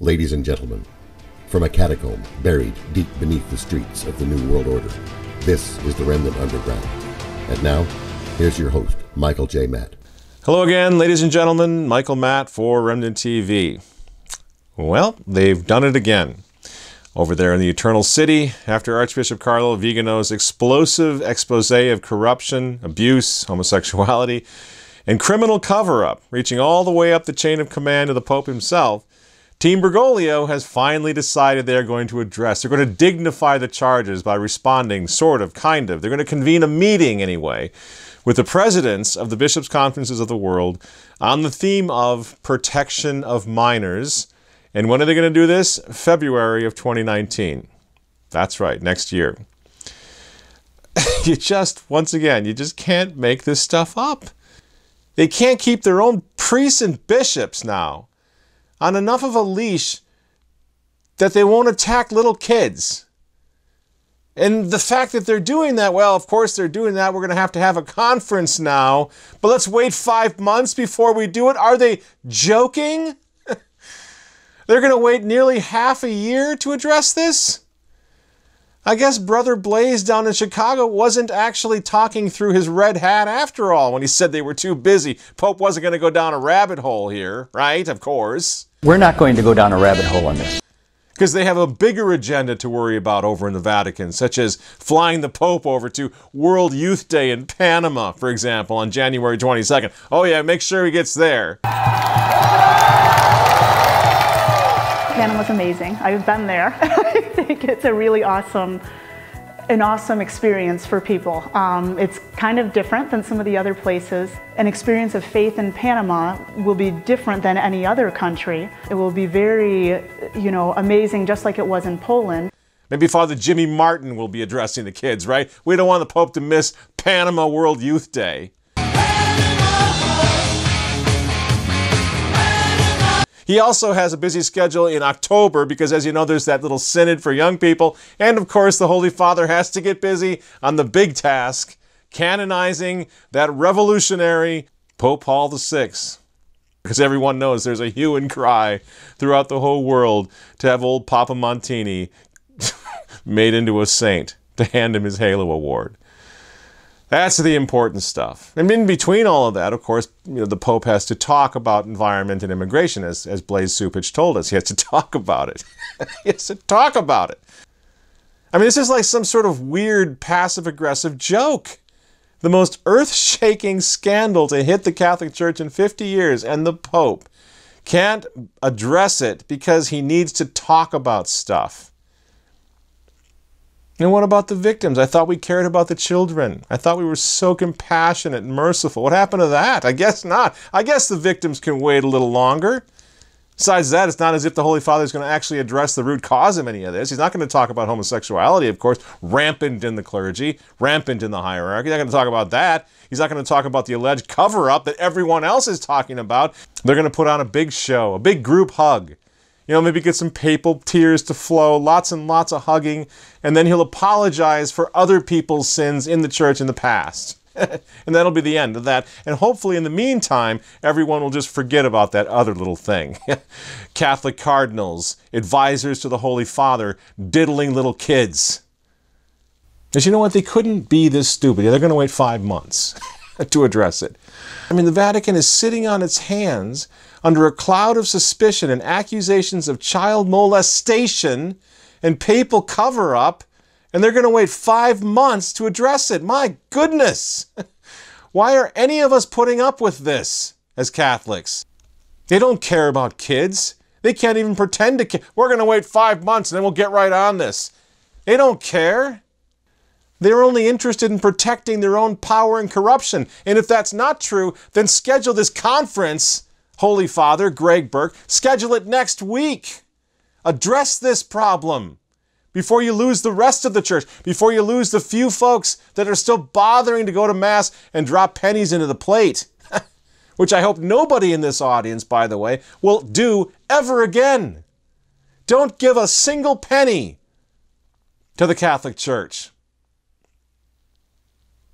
Ladies and gentlemen, from a catacomb buried deep beneath the streets of the New World Order, this is the Remnant Underground. And now, here's your host, Michael J. Matt. Hello again, ladies and gentlemen. Michael Matt for Remnant TV. Well, they've done it again. Over there in the Eternal City, after Archbishop Carlo Viganò's explosive expose of corruption, abuse, homosexuality, and criminal cover-up, reaching all the way up the chain of command to the Pope himself, Team Bergoglio has finally decided they're going to dignify the charges by responding, sort of, kind of. They're going to convene a meeting, anyway, with the presidents of the bishops' conferences of the world on the theme of protection of minors. And when are they going to do this? February of 2019. That's right, next year. Once again, you just can't make this stuff up. They can't keep their own priests and bishops now on enough of a leash that they won't attack little kids. And the fact that they're doing that, well, of course they're doing that. We're going to have a conference now. But let's wait 5 months before we do it. Are they joking? They're going to wait nearly half a year to address this? I guess Brother Blaze down in Chicago wasn't actually talking through his red hat after all when he said they were too busy. Pope wasn't going to go down a rabbit hole here, right? Of course. We're not going to go down a rabbit hole on this. Because they have a bigger agenda to worry about over in the Vatican, such as flying the Pope over to World Youth Day in Panama, for example, on January 22nd. Oh yeah, make sure he gets there. Panama's amazing. I've been there. I think it's a really awesome experience for people. It's kind of different than some of the other places. An experience of faith in Panama will be different than any other country. It will be very, amazing, just like it was in Poland. Maybe Father Jimmy Martin will be addressing the kids, right? We don't want the Pope to miss Panama World Youth Day. He also has a busy schedule in October because, as you know, there's that little synod for young people. And, of course, the Holy Father has to get busy on the big task, canonizing that revolutionary Pope Paul VI. Because everyone knows there's a hue and cry throughout the whole world to have old Papa Montini made into a saint, to hand him his Halo Award. That's the important stuff. And in between all of that, of course, the Pope has to talk about environment and immigration, as Blaise Supich told us. He has to talk about it. He has to talk about it. I mean, this is like some sort of weird passive-aggressive joke. The most earth-shaking scandal to hit the Catholic Church in 50 years, and the Pope can't address it because he needs to talk about stuff. And what about the victims? I thought we cared about the children. I thought we were so compassionate and merciful. What happened to that? I guess not. I guess the victims can wait a little longer. Besides that, it's not as if the Holy Father is going to actually address the root cause of any of this. He's not going to talk about homosexuality, of course, rampant in the clergy, rampant in the hierarchy. He's not going to talk about that. He's not going to talk about the alleged cover-up that everyone else is talking about. They're going to put on a big show, a big group hug. Maybe get some papal tears to flow, lots and lots of hugging, and then he'll apologize for other people's sins in the church in the past. And that'll be the end of that. And hopefully in the meantime, everyone will just forget about that other little thing. Catholic cardinals, advisors to the Holy Father, diddling little kids. Because you know what? They couldn't be this stupid. They're going to wait 5 months to address it. I mean, the Vatican is sitting on its hands under a cloud of suspicion and accusations of child molestation and papal cover-up, and they're going to wait 5 months to address it. My goodness! Why are any of us putting up with this as Catholics? They don't care about kids. They can't even pretend to care. We're going to wait 5 months and then we'll get right on this. They don't care. They're only interested in protecting their own power and corruption. And if that's not true, then schedule this conference, Holy Father, Greg Burke, schedule it next week. Address this problem before you lose the rest of the church, before you lose the few folks that are still bothering to go to Mass and drop pennies into the plate, which I hope nobody in this audience, by the way, will do ever again. Don't give a single penny to the Catholic Church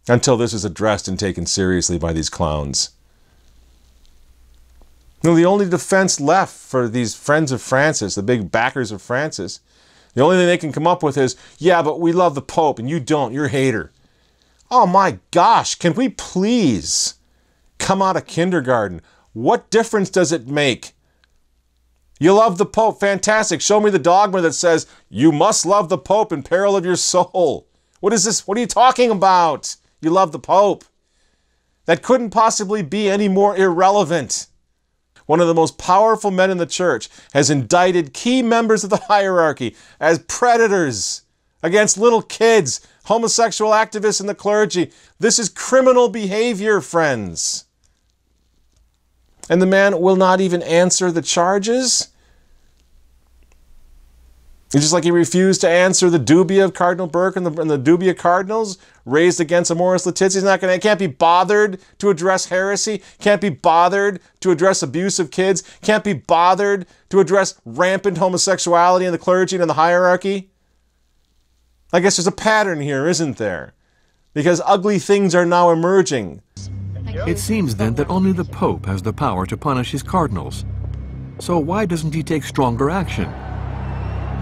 until this is addressed and taken seriously by these clowns. No, the only defense left for these friends of Francis, the big backers of Francis, the only thing they can come up with is, yeah, but we love the Pope and you don't, you're a hater. Oh my gosh, can we please come out of kindergarten? What difference does it make? You love the Pope, fantastic. Show me the dogma that says you must love the Pope in peril of your soul. What is this? What are you talking about? You love the Pope. That couldn't possibly be any more irrelevant. One of the most powerful men in the church has indicted key members of the hierarchy as predators against little kids, homosexual activists in the clergy. This is criminal behavior, friends. And the man will not even answer the charges. It's just like he refused to answer the dubia of Cardinal Burke and the dubia cardinals raised against Amoris Laetitia. Can't be bothered to address heresy, can't be bothered to address abuse of kids, can't be bothered to address rampant homosexuality in the clergy and in the hierarchy. I guess there's a pattern here, isn't there? Because ugly things are now emerging. It seems then that only the Pope has the power to punish his cardinals. So why doesn't he take stronger action?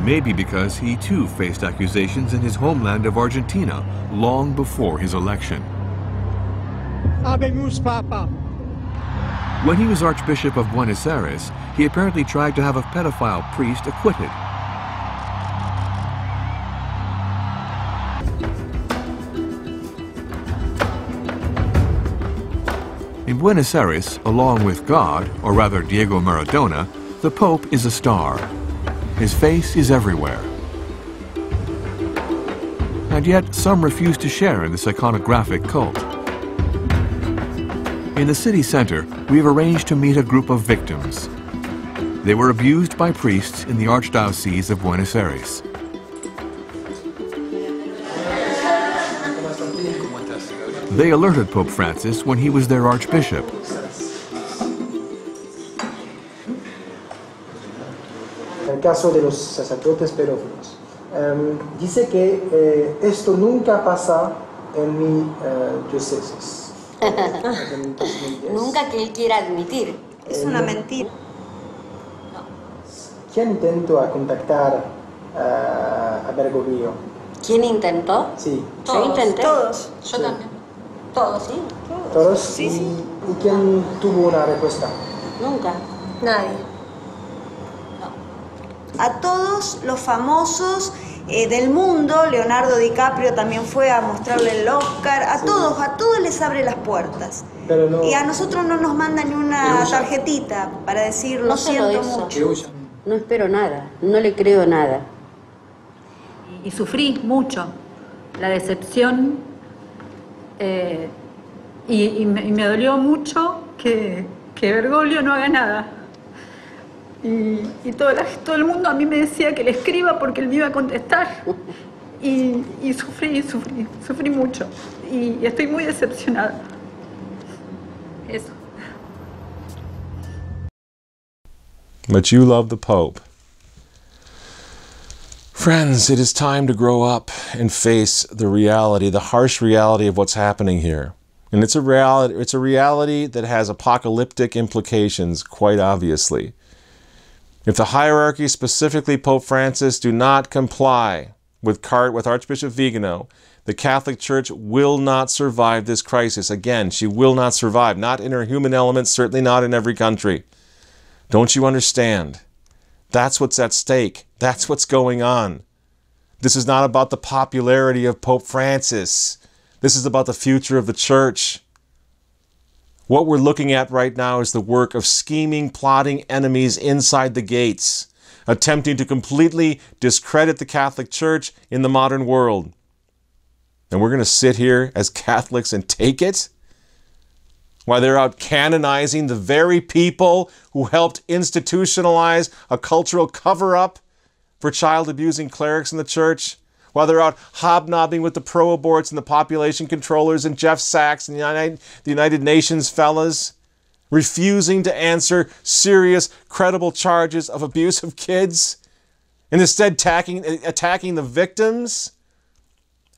Maybe because he too faced accusations in his homeland of Argentina long before his election. Habemus Papa. When he was Archbishop of Buenos Aires, he apparently tried to have a pedophile priest acquitted. In Buenos Aires, along with God, or rather Diego Maradona, the Pope is a star. His face is everywhere. And yet, some refuse to share in this iconographic cult. In the city center, we have arranged to meet a group of victims. They were abused by priests in the Archdiocese of Buenos Aires. They alerted Pope Francis when he was their Archbishop. El caso de los sacerdotes pedófilos. Dice que esto nunca pasa en mi diócesis. Nunca que él quiera admitir. Es una mentira. ¿Quién intentó a contactar a Bergoglio? ¿Quién intentó? Sí. Yo intenté. Todos. Yo también. Todos, sí. ¿Todos? Sí, sí. ¿Y quién tuvo una respuesta? Nunca. Nadie. A todos los famosos del mundo, Leonardo DiCaprio también fue a mostrarle el Oscar, a todos les abre las puertas. Pero no, Y a nosotros no nos mandan ni una tarjetita para decir lo No se lo siento hizo. mucho. No espero nada, no le creo nada. Y sufrí mucho la decepción y me dolió mucho que Bergoglio no haga nada. Y todo el mundo a mí me decía que le escriba porque él me iba a contestar. Y sufrí mucho. Y estoy muy decepcionada. Eso. But you love the Pope. Friends, it is time to grow up and face the reality, the harsh reality of what's happening here. And it's a reality that has apocalyptic implications, quite obviously. If the hierarchy, specifically Pope Francis, do not comply with Archbishop Viganò, the Catholic Church will not survive this crisis. Again, she will not survive. Not in her human element, certainly not in every country. Don't you understand? That's what's at stake. That's what's going on. This is not about the popularity of Pope Francis. This is about the future of the Church. What we're looking at right now is the work of scheming, plotting enemies inside the gates, attempting to completely discredit the Catholic Church in the modern world. And we're going to sit here as Catholics and take it? While they're out canonizing the very people who helped institutionalize a cultural cover-up for child-abusing clerics in the Church? While they're out hobnobbing with the pro-aborts and the population controllers and Jeff Sachs and the United Nations fellas, refusing to answer serious, credible charges of abuse of kids, and instead attacking the victims?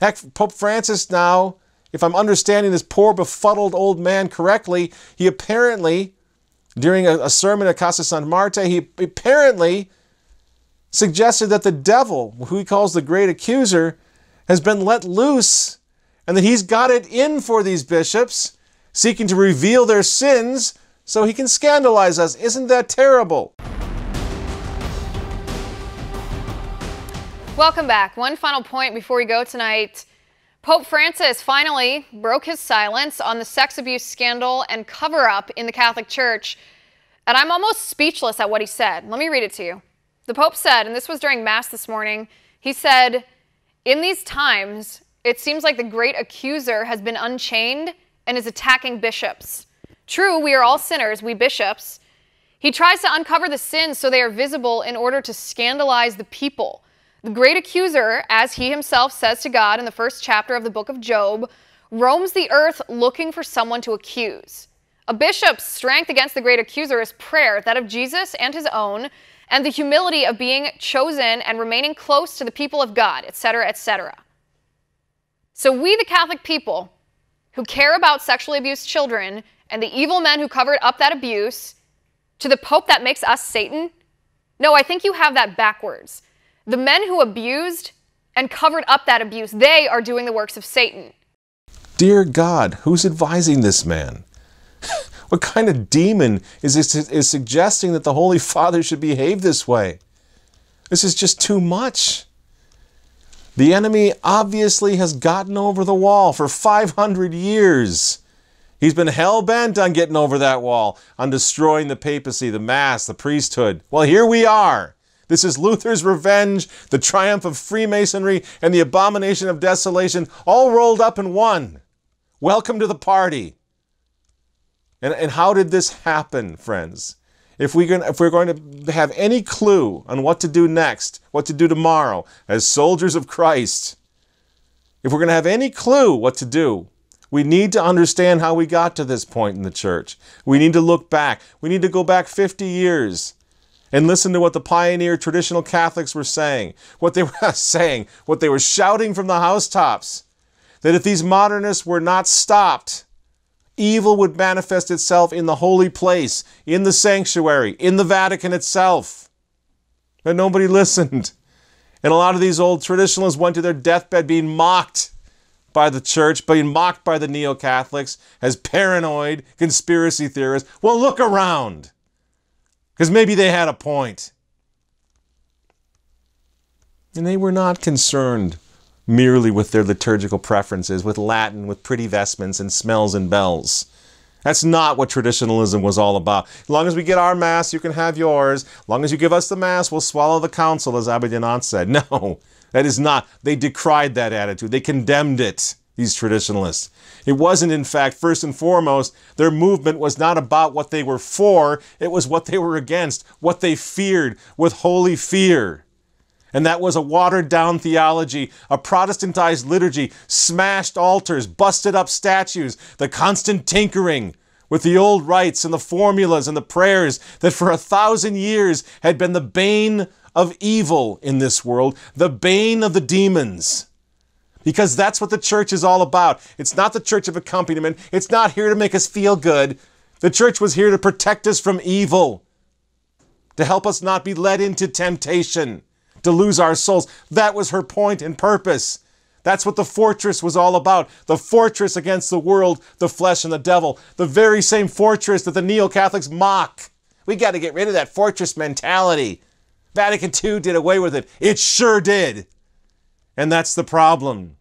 Heck, Pope Francis now, if I'm understanding this poor befuddled old man correctly, he apparently During a sermon at Casa San Marte, he apparently suggested that the devil, who he calls the great accuser, has been let loose and that he's got it in for these bishops, seeking to reveal their sins so he can scandalize us. Isn't that terrible? Welcome back. One final point before we go tonight. Pope Francis finally broke his silence on the sex abuse scandal and cover-up in the Catholic Church. And I'm almost speechless at what he said. Let me read it to you. The Pope said, and this was during Mass this morning, he said, "In these times, it seems like the great accuser has been unchained and is attacking bishops. True, we are all sinners, we bishops. He tries to uncover the sins so they are visible in order to scandalize the people. The great accuser, as he himself says to God in the first chapter of the book of Job, roams the earth looking for someone to accuse. A bishop's strength against the great accuser is prayer, that of Jesus and his own, and the humility of being chosen and remaining close to the people of God, etc., etc. So we, the Catholic people, who care about sexually abused children and the evil men who covered up that abuse, to the Pope that makes us Satan? No, I think you have that backwards. The men who abused and covered up that abuse, they are doing the works of Satan." Dear God, who's advising this man? What kind of demon is suggesting that the Holy Father should behave this way? This is just too much. The enemy obviously has gotten over the wall for 500 years. He's been hell-bent on getting over that wall, on destroying the papacy, the Mass, the priesthood. Well, here we are. This is Luther's revenge, the triumph of Freemasonry, and the abomination of desolation, all rolled up in one. Welcome to the party. And how did this happen, friends? If we're going to have any clue on what to do next, what to do tomorrow, as soldiers of Christ, if we're going to have any clue what to do, we need to understand how we got to this point in the church. We need to look back. We need to go back 50 years. And listen to what the pioneer traditional Catholics were saying, what they were saying, what they were shouting from the housetops, that if these modernists were not stopped, evil would manifest itself in the holy place, in the sanctuary, in the Vatican itself. But nobody listened. And a lot of these old traditionalists went to their deathbed being mocked by the church, being mocked by the neo-Catholics as paranoid conspiracy theorists. Well, look around. Because maybe they had a point. And they were not concerned merely with their liturgical preferences, with Latin, with pretty vestments and smells and bells. That's not what traditionalism was all about. As long as we get our Mass, you can have yours. As long as you give us the Mass, we'll swallow the council, as Abba Dinant said. No, that is not. They decried that attitude. They condemned it, these traditionalists. It wasn't, in fact, first and foremost, their movement was not about what they were for, it was what they were against, what they feared with holy fear. And that was a watered-down theology, a Protestantized liturgy, smashed altars, busted up statues, the constant tinkering with the old rites and the formulas and the prayers that for 1,000 years had been the bane of evil in this world, the bane of the demons. Because that's what the church is all about. It's not the church of accompaniment. It's not here to make us feel good. The church was here to protect us from evil, to help us not be led into temptation, to lose our souls. That was her point and purpose. That's what the fortress was all about. The fortress against the world, the flesh, and the devil. The very same fortress that the neo-Catholics mock. We got to get rid of that fortress mentality. Vatican II did away with it. It sure did. And that's the problem.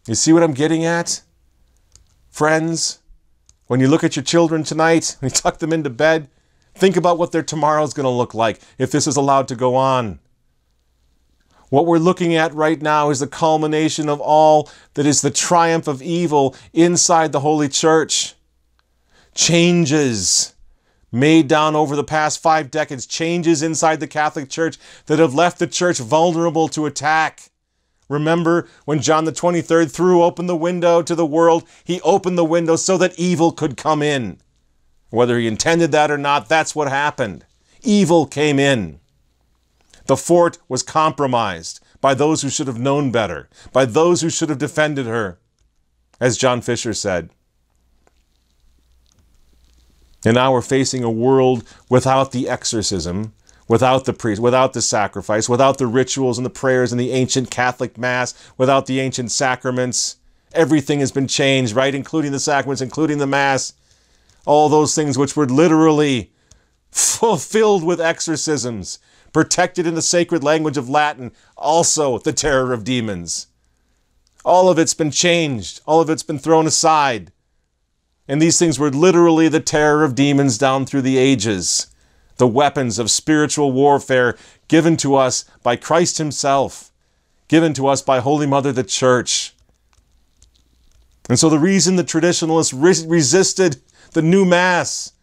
You see what I'm getting at? Friends, when you look at your children tonight, and you tuck them into bed, think about what their tomorrow's going to look like if this is allowed to go on. What we're looking at right now is the culmination of all that is the triumph of evil inside the Holy Church. Changes made down over the past 5 decades, changes inside the Catholic Church that have left the Church vulnerable to attack. Remember when John the 23rd threw open the window to the world? He opened the window so that evil could come in. Whether he intended that or not, that's what happened. Evil came in. The fort was compromised by those who should have known better, by those who should have defended her, as John Fisher said. And now we're facing a world without the exorcism, without the priest, without the sacrifice, without the rituals and the prayers and the ancient Catholic Mass, without the ancient sacraments. Everything has been changed, right? Including the sacraments, including the Mass. All those things which were literally fulfilled with exorcisms, protected in the sacred language of Latin, also the terror of demons. All of it's been changed. All of it's been thrown aside. And these things were literally the terror of demons down through the ages. The weapons of spiritual warfare given to us by Christ himself, given to us by Holy Mother the Church. And so the reason the traditionalists resisted the new Mass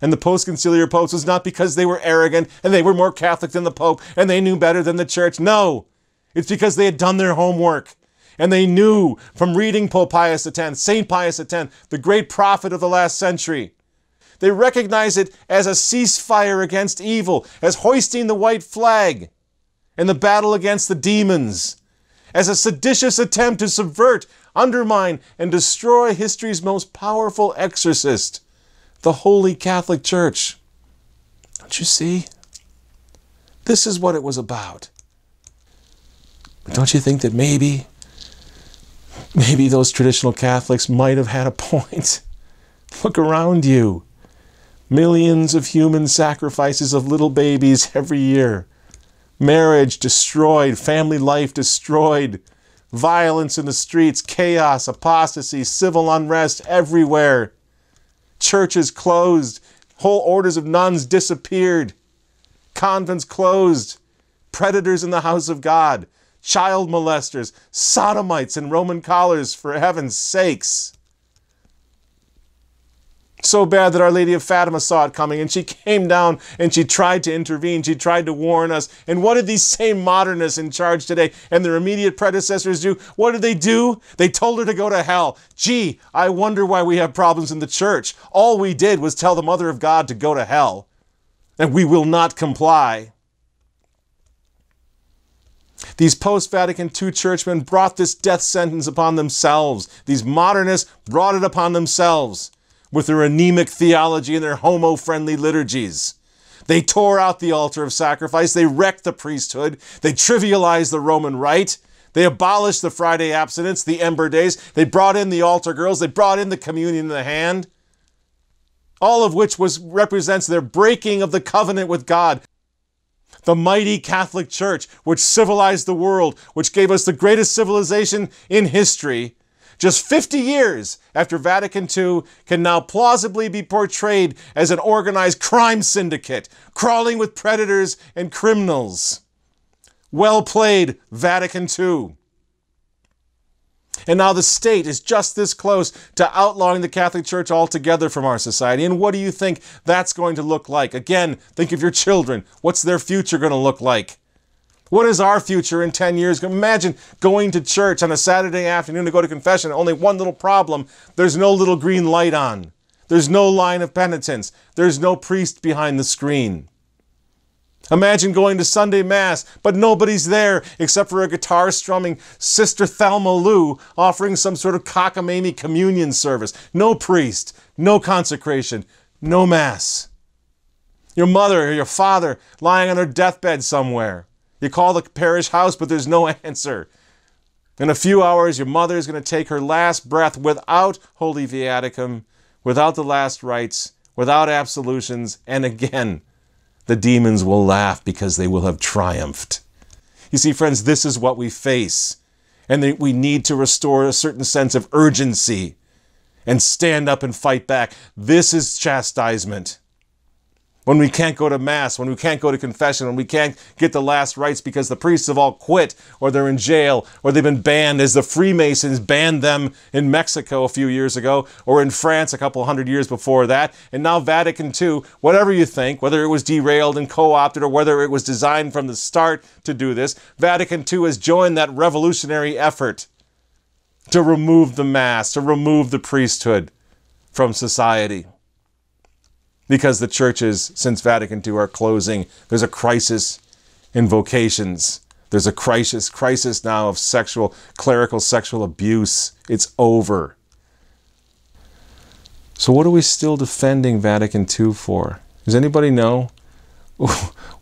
and the post-conciliar popes was not because they were arrogant and they were more Catholic than the Pope and they knew better than the Church. No, it's because they had done their homework. And they knew from reading Pope Pius X, St. Pius X, the great prophet of the last century. They recognized it as a ceasefire against evil, as hoisting the white flag in the battle against the demons, as a seditious attempt to subvert, undermine, and destroy history's most powerful exorcist, the Holy Catholic Church. Don't you see? This is what it was about. But don't you think that maybe those traditional Catholics might have had a point? Look around you. Millions of human sacrifices of little babies every year. Marriage destroyed, family life destroyed, violence in the streets, chaos, apostasy, civil unrest everywhere. Churches closed, whole orders of nuns disappeared, convents closed, predators in the house of God, child molesters, sodomites in Roman collars, for heaven's sakes. So bad that Our Lady of Fatima saw it coming and she came down and she tried to intervene. She tried to warn us. And what did these same modernists in charge today and their immediate predecessors do? What did they do? They told her to go to hell. Gee, I wonder why we have problems in the church. All we did was tell the Mother of God to go to hell. And we will not comply. These post-Vatican II churchmen brought this death sentence upon themselves. These modernists brought it upon themselves with their anemic theology and their homo-friendly liturgies. They tore out the altar of sacrifice. They wrecked the priesthood. They trivialized the Roman rite. They abolished the Friday abstinence, the Ember Days. They brought in the altar girls. They brought in the communion in the hand. All of which represents their breaking of the covenant with God. The mighty Catholic Church, which civilized the world, which gave us the greatest civilization in history, just 50 years after Vatican II, can now plausibly be portrayed as an organized crime syndicate, crawling with predators and criminals. Well played, Vatican II. And now the state is just this close to outlawing the Catholic Church altogether from our society. And what do you think that's going to look like? Again, think of your children. What's their future going to look like? What is our future in 10 years? Imagine going to church on a Saturday afternoon to go to confession. Only one little problem. There's no little green light on. There's no line of penitence. There's no priest behind the screen. Imagine going to Sunday Mass, but nobody's there except for a guitar strumming Sister Thelma Lou offering some sort of cockamamie communion service. No priest, no consecration, no Mass. Your mother or your father lying on their deathbed somewhere. You call the parish house, but there's no answer. In a few hours, your mother is going to take her last breath without Holy Viaticum, without the last rites, without absolutions, and again, the demons will laugh because they will have triumphed. You see, friends, this is what we face. And we need to restore a certain sense of urgency and stand up and fight back. This is chastisement. When we can't go to Mass, when we can't go to confession, when we can't get the last rites because the priests have all quit, or they're in jail, or they've been banned, as the Freemasons banned them in Mexico a few years ago, or in France a couple hundred years before that, and now Vatican II, whatever you think, whether it was derailed and co-opted, or whether it was designed from the start to do this, Vatican II has joined that revolutionary effort to remove the Mass, to remove the priesthood from society. Because the churches, since Vatican II, are closing. There's a crisis in vocations. There's a crisis now of clerical sexual abuse. It's over. So what are we still defending Vatican II for? Does anybody know?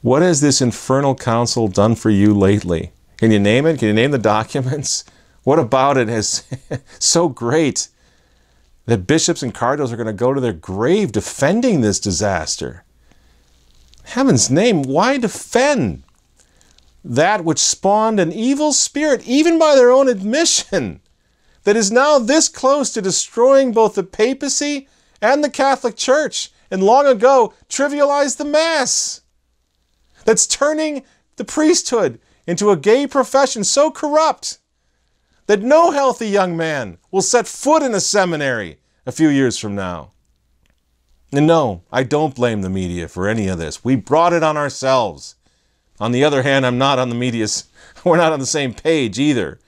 What has this infernal council done for you lately? Can you name it? Can you name the documents? What about it is so great that bishops and cardinals are going to go to their grave defending this disaster? Heaven's name, why defend that which spawned an evil spirit, even by their own admission, that is now this close to destroying both the papacy and the Catholic Church, and long ago trivialized the Mass? That's turning the priesthood into a gay profession so corrupt that no healthy young man will set foot in a seminary a few years from now. And no, I don't blame the media for any of this. We brought it on ourselves. On the other hand, I'm not on the media's, we're not on the same page either.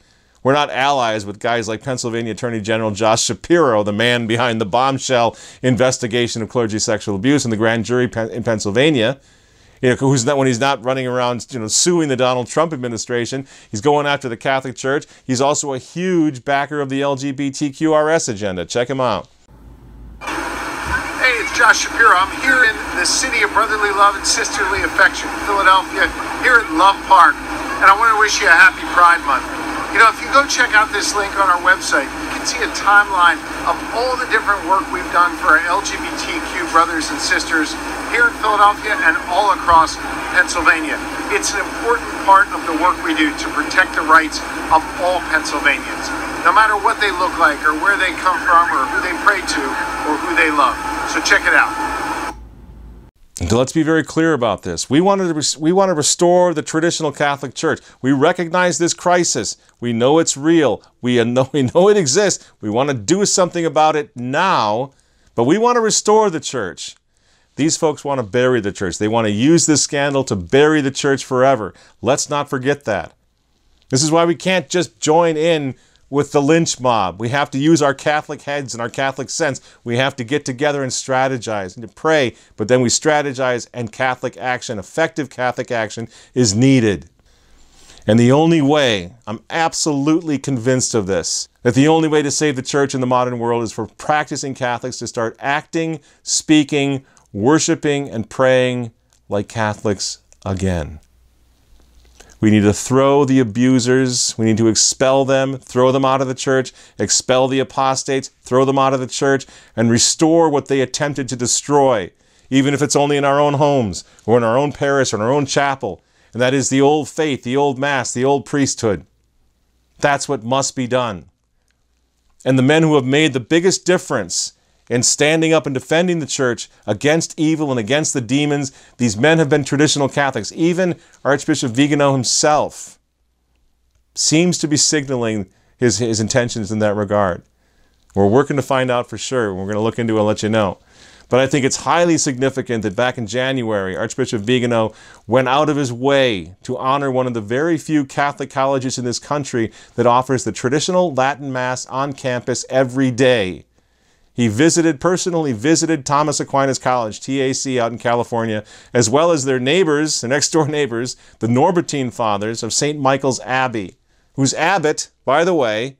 We're not allies with guys like Pennsylvania Attorney General Josh Shapiro, the man behind the bombshell investigation of clergy sexual abuse in the grand jury in Pennsylvania. Who's not, when he's not running around, suing the Donald Trump administration, he's going after the Catholic Church. He's also a huge backer of the LGBTQRS agenda. Check him out. Hey, it's Josh Shapiro. I'm here in the city of brotherly love and sisterly affection, Philadelphia, here at Love Park, and I want to wish you a happy Pride Month. If you go check out this link on our website, you can see a timeline of all the different work we've done for our LGBTQ brothers and sisters here in Philadelphia and all across Pennsylvania. It's an important part of the work we do to protect the rights of all Pennsylvanians, no matter what they look like or where they come from or who they pray to or who they love. So check it out. Let's be very clear about this. We want to restore the traditional Catholic Church. We recognize this crisis. We know it's real. We know it exists. We want to do something about it now, but we want to restore the church. These folks want to bury the church. They want to use this scandal to bury the church forever. Let's not forget that. This is why we can't just join in with the lynch mob. We have to use our Catholic heads and our Catholic sense. We have to get together and strategize and to pray, but then we strategize, and Catholic action, effective Catholic action, is needed. And the only way, I'm absolutely convinced of this, that the only way to save the church in the modern world is for practicing Catholics to start acting, speaking, worshiping, and praying like Catholics again. We need to throw the abusers. We need to expel them, throw them out of the church, expel the apostates, throw them out of the church, and restore what they attempted to destroy, even if it's only in our own homes or in our own parish or in our own chapel. And that is the old faith, the old Mass, the old priesthood. That's what must be done. And the men who have made the biggest difference in standing up and defending the church against evil and against the demons, these men have been traditional Catholics. Even Archbishop Viganò himself seems to be signaling his intentions in that regard. We're working to find out for sure. We're going to look into it and let you know. But I think it's highly significant that back in January, Archbishop Viganò went out of his way to honor one of the very few Catholic colleges in this country that offers the traditional Latin Mass on campus every day. He personally visited Thomas Aquinas College, TAC, out in California, as well as their neighbors, their next-door neighbors, the Norbertine Fathers of St. Michael's Abbey, whose abbot, by the way,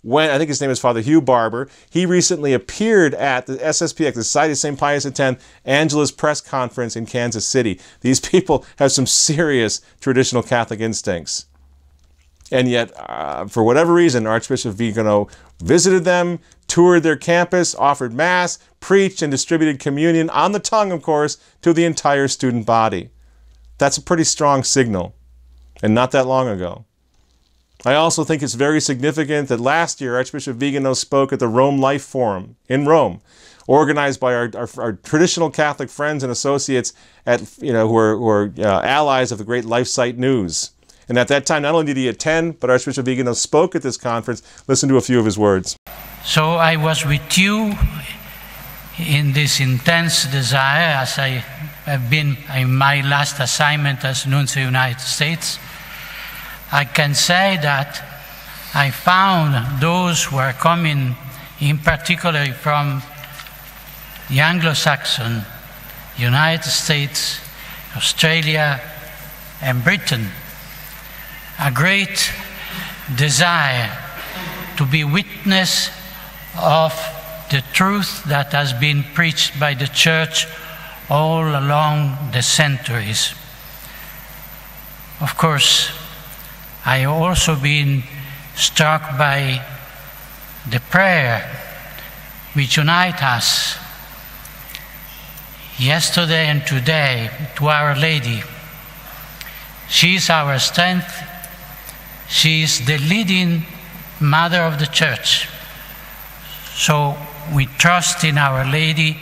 I think his name is Father Hugh Barber, he recently appeared at the SSPX, the Society of St. Pius X, Angelus Press Conference in Kansas City. These people have some serious traditional Catholic instincts. And yet, for whatever reason, Archbishop Viganò visited them, toured their campus, offered Mass, preached, and distributed communion on the tongue, of course, to the entire student body. That's a pretty strong signal, and not that long ago. I also think it's very significant that last year Archbishop Viganò spoke at the Rome Life Forum in Rome, organized by our traditional Catholic friends and associates who are allies of the great LifeSite News. And at that time, not only did he attend, but Archbishop Viganò spoke at this conference. Listen to a few of his words. So I was with you in this intense desire, as I have been in my last assignment as Nuncio of the United States. I can say that I found those who are coming, in particular from the Anglo-Saxon, United States, Australia, and Britain, a great desire to be witness of the truth that has been preached by the Church all along the centuries. Of course, I have also been struck by the prayer which unites us yesterday and today to Our Lady. She is our strength. She is the leading mother of the Church. So we trust in Our Lady,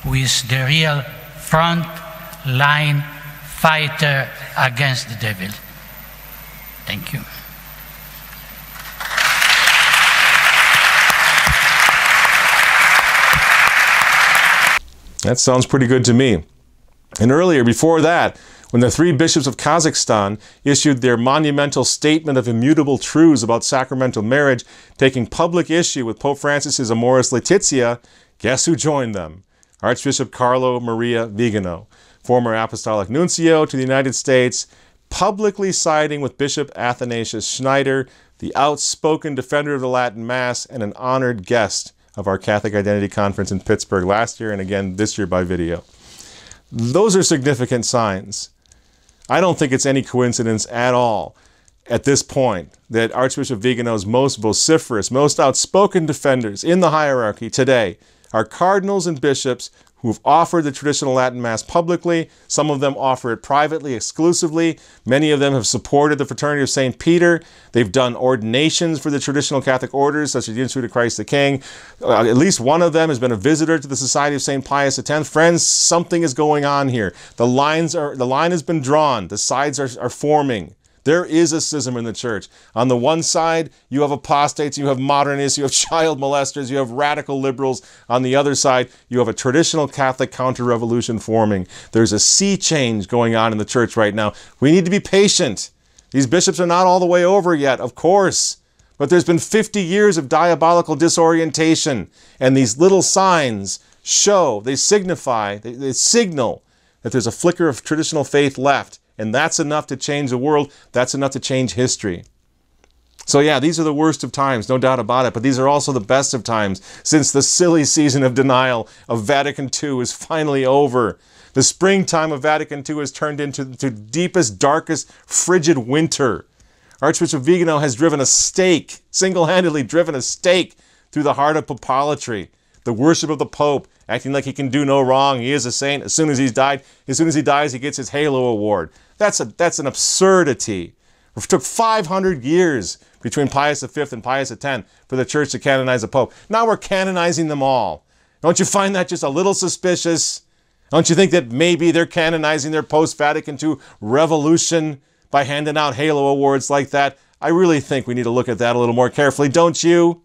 who is the real front line fighter against the devil. Thank you. That sounds pretty good to me. And earlier, before that, when the three bishops of Kazakhstan issued their monumental statement of immutable truths about sacramental marriage, taking public issue with Pope Francis's Amoris Laetitia, guess who joined them? Archbishop Carlo Maria Viganò, former apostolic nuncio to the United States, publicly siding with Bishop Athanasius Schneider, the outspoken defender of the Latin Mass and an honored guest of our Catholic Identity Conference in Pittsburgh last year and again this year by video. Those are significant signs. I don't think it's any coincidence at all at this point that Archbishop Viganò's most vociferous, most outspoken defenders in the hierarchy today are cardinals and bishops who've offered the traditional Latin Mass publicly. Some of them offer it privately, exclusively. Many of them have supported the Fraternity of St. Peter. They've done ordinations for the traditional Catholic orders, such as the Institute of Christ the King. At least one of them has been a visitor to the Society of St. Pius X. Friends, something is going on here. The line has been drawn. The sides are forming. There is a schism in the church. On the one side, you have apostates, you have modernists, you have child molesters, you have radical liberals. On the other side, you have a traditional Catholic counter-revolution forming. There's a sea change going on in the church right now. We need to be patient. These bishops are not all the way over yet, of course. But there's been 50 years of diabolical disorientation. And these little signs show, they signify, they signal that there's a flicker of traditional faith left. And that's enough to change the world. That's enough to change history. So yeah, these are the worst of times, no doubt about it. But these are also the best of times, since the silly season of denial of Vatican II is finally over. The springtime of Vatican II has turned into the deepest, darkest, frigid winter. Archbishop Viganò has driven a stake, single-handedly driven a stake through the heart of popolatry. The worship of the Pope, acting like he can do no wrong. He is a saint. As soon as he dies, he gets his Halo Award. That's an absurdity. It took 500 years between Pius V and Pius X for the Church to canonize a Pope. Now we're canonizing them all. Don't you find that just a little suspicious? Don't you think that maybe they're canonizing their post-Vatican II revolution by handing out Halo Awards like that? I really think we need to look at that a little more carefully, don't you?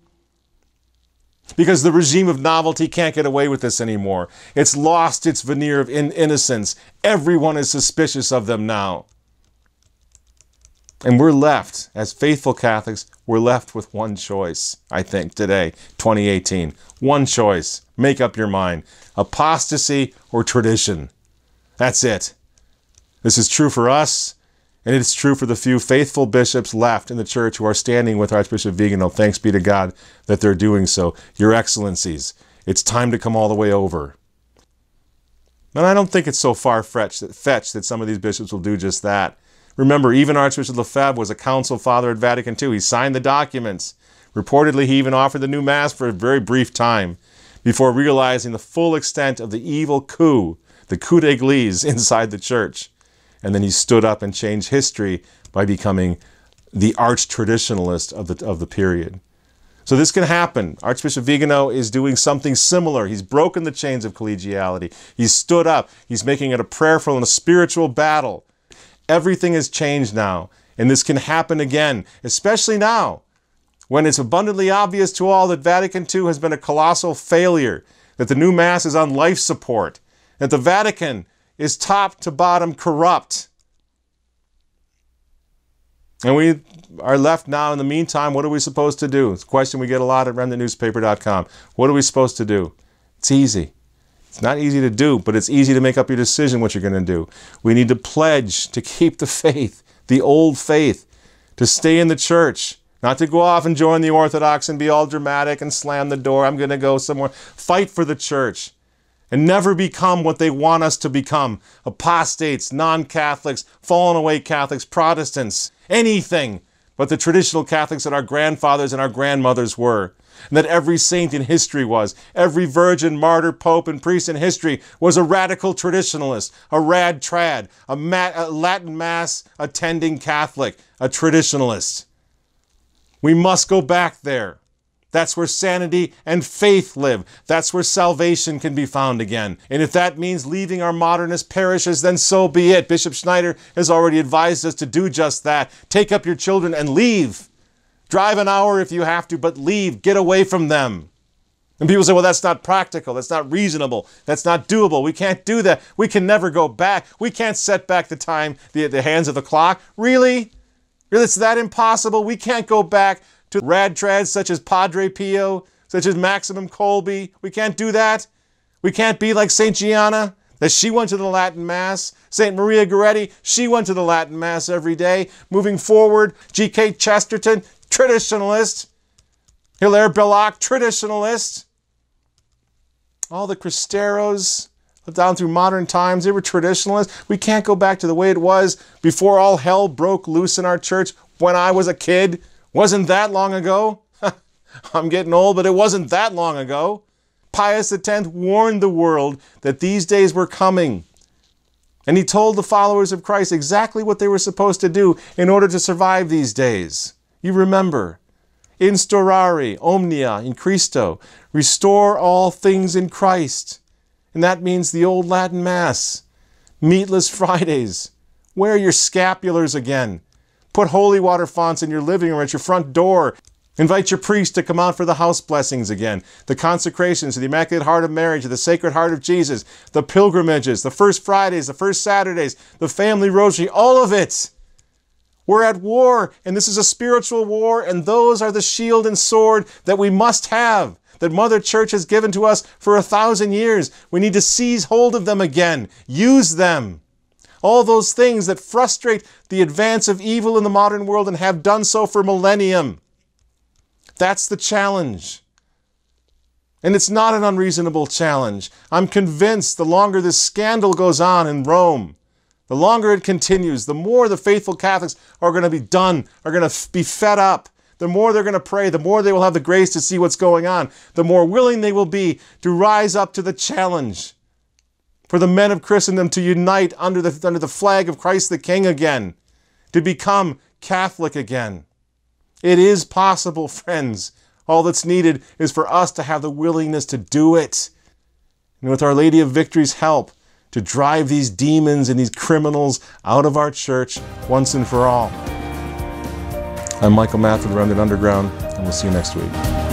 Because the regime of novelty can't get away with this anymore. It's lost its veneer of innocence. Everyone is suspicious of them now. And we're left, as faithful Catholics, we're left with one choice, I think, today, 2018. One choice. Make up your mind. Apostasy or tradition. That's it. This is true for us. And it's true for the few faithful bishops left in the church who are standing with Archbishop Viganò. Thanks be to God that they're doing so. Your Excellencies, it's time to come all the way over. And I don't think it's so far-fetched that some of these bishops will do just that. Remember, even Archbishop Lefebvre was a council father at Vatican II. He signed the documents. Reportedly, he even offered the new Mass for a very brief time before realizing the full extent of the evil coup, the coup d'église inside the church. And then he stood up and changed history by becoming the arch-traditionalist of the period. So this can happen. Archbishop Viganò is doing something similar. He's broken the chains of collegiality. He's stood up. He's making it a prayerful and a spiritual battle. Everything has changed now. And this can happen again, especially now, when it's abundantly obvious to all that Vatican II has been a colossal failure, that the new Mass is on life support, that the Vatican is top to bottom corrupt. And we are left now, in the meantime, what are we supposed to do? It's a question we get a lot at remnantnewspaper.com. What are we supposed to do? It's easy. It's not easy to do, but it's easy to make up your decision what you're going to do. We need to pledge to keep the faith, the old faith, to stay in the church. Not to go off and join the Orthodox and be all dramatic and slam the door. I'm going to go somewhere. Fight for the church and never become what they want us to become. Apostates, non-Catholics, fallen away Catholics, Protestants, anything but the traditional Catholics that our grandfathers and our grandmothers were. And that every saint in history was. Every virgin, martyr, pope, and priest in history was a radical traditionalist, a rad trad, a Latin Mass attending Catholic, a traditionalist. We must go back there. That's where sanity and faith live. That's where salvation can be found again. And if that means leaving our modernist parishes, then so be it. Bishop Schneider has already advised us to do just that. Take up your children and leave. Drive an hour if you have to, but leave. Get away from them. And people say, well, that's not practical. That's not reasonable. That's not doable. We can't do that. We can never go back. We can't set back the time, the hands of the clock. Really? Really, it's that impossible? We can't go back to rad trads such as Padre Pio, such as Maximum Kolbe. We can't do that. We can't be like St. Gianna, that she went to the Latin Mass. St. Maria Goretti, she went to the Latin Mass every day. Moving forward, G.K. Chesterton, traditionalist. Hilaire Belloc, traditionalist. All the Cristeros down through modern times, they were traditionalists. We can't go back to the way it was before all hell broke loose in our church when I was a kid. Wasn't that long ago? I'm getting old, but it wasn't that long ago. Pius X warned the world that these days were coming. And he told the followers of Christ exactly what they were supposed to do in order to survive these days. You remember. Instaurare omnia in Christo. Restore all things in Christ. And that means the old Latin Mass. Meatless Fridays. Wear your scapulars again. Put holy water fonts in your living room at your front door. Invite your priest to come out for the house blessings again. The consecrations to the Immaculate Heart of Mary, to the Sacred Heart of Jesus. The pilgrimages, the first Fridays, the first Saturdays, the family rosary, all of it. We're at war, and this is a spiritual war, and those are the shield and sword that we must have, that Mother Church has given to us for 1,000 years. We need to seize hold of them again. Use them. All those things that frustrate the advance of evil in the modern world and have done so for millennium. That's the challenge. And it's not an unreasonable challenge. I'm convinced the longer this scandal goes on in Rome, the longer it continues, the more the faithful Catholics are going to be done, are going to be fed up. The more they're going to pray, the more they will have the grace to see what's going on. The more willing they will be to rise up to the challenge for the men of Christendom to unite under the flag of Christ the King again, to become Catholic again. It is possible, friends. All that's needed is for us to have the willingness to do it. And with Our Lady of Victory's help, to drive these demons and these criminals out of our church once and for all. I'm Michael Matt from the Remnant Underground, and we'll see you next week.